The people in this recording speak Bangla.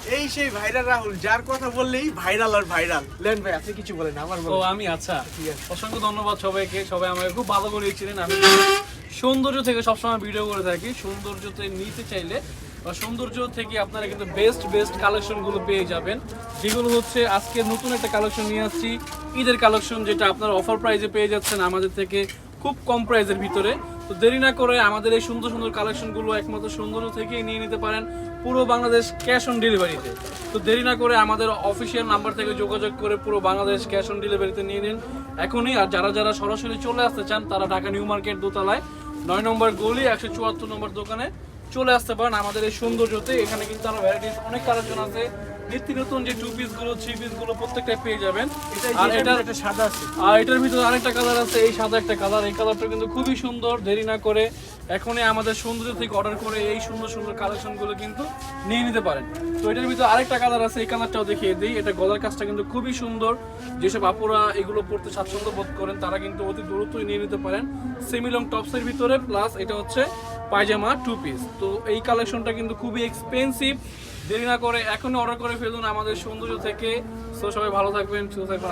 এই সেই ভাইরাল রাহুল, যার কথা বললেই ভাইরাল আর ভাইরাল। লেন ভাই আপনি কিছু বলেন, আমার ও বলেন। আমি আচ্ছা, ঠিক আছে। অসংখ্য ধন্যবাদ সবাইকে, সবাই আমাকে খুব ভালো করে চিনেন। আমি সৌন্দর্য থেকে সবসময় ভিডিও করে থাকি। সৌন্দর্যতে নিতে চাইলে বা সৌন্দর্য থেকে আপনারা কিন্তু বেস্ট কালেকশনগুলো পেয়ে যাবেন, যেগুলো হচ্ছে আজকে নতুন একটা কালেকশন নিয়ে আসছি, ঈদের কালেকশন, যেটা আপনারা অফার প্রাইসে পেয়ে যাচ্ছেন আমাদের থেকে খুব কম প্রাইসের ভিতরে। তো দেরি না করে আমাদের এই সুন্দর সুন্দর কালেকশনগুলো একমাত্র সৌন্দর্য থেকেই নিয়ে নিতে পারেন পুরো বাংলাদেশ ক্যাশ অন ডেলিভারিতে। তো দেরি না করে আমাদের অফিসিয়াল নাম্বার থেকে যোগাযোগ করে পুরো বাংলাদেশ ক্যাশ অন ডেলিভারিতে নিয়ে নিন এখনই। আর যারা যারা সরাসরি চলে আসতে চান তারা ঢাকা নিউ মার্কেট দোতলায় 9 নম্বর গলি 174 নম্বর দোকানে চলে আসতে পারেন আমাদের এই সৌন্দর্যতে। এখানে কিন্তু আরো ভ্যারাইটিস অনেক কালেকশন আছে, নিত্য নতুন যে 2 পিস গুলো 3 পিস গুলো প্রত্যেকটাই পেয়ে যাবেন। আর এটার একটা সাদা আছে। আর এটার ভিতরে আরেকটা কালার আছে, এই সাদা একটা কালার, এই কালারটা কিন্তু খুবই সুন্দর। দেরি না করে এখনই আমাদের সৌন্দর্য থেকে অর্ডার করে এই সুন্দর সুন্দর কালেকশনগুলো কিন্তু নিয়ে নিতে পারেন। তো এটার ভিতরে আরেকটা কালার আছে, এই কালারটাও দেখিয়ে দিই। এটা গলার কাজটা কিন্তু খুবই সুন্দর, যেসব আপুরা এগুলো পড়তে স্বাচ্ছন্দ্য বোধ করেন তারা কিন্তু অতি দ্রুতই নিয়ে নিতে পারেন। সেমি লং টপসের ভিতরে, প্লাস এটা হচ্ছে পায়জামা 2 পিস। তো এই কালেকশনটা কিন্তু খুবই এক্সপেন্সিভ। দেরি না করে এখনই অর্ডার করে ফেলুন আমাদের সৌন্দর্য থেকে। সো সবাই ভালো থাকবেন, সুস্থ থাকবেন।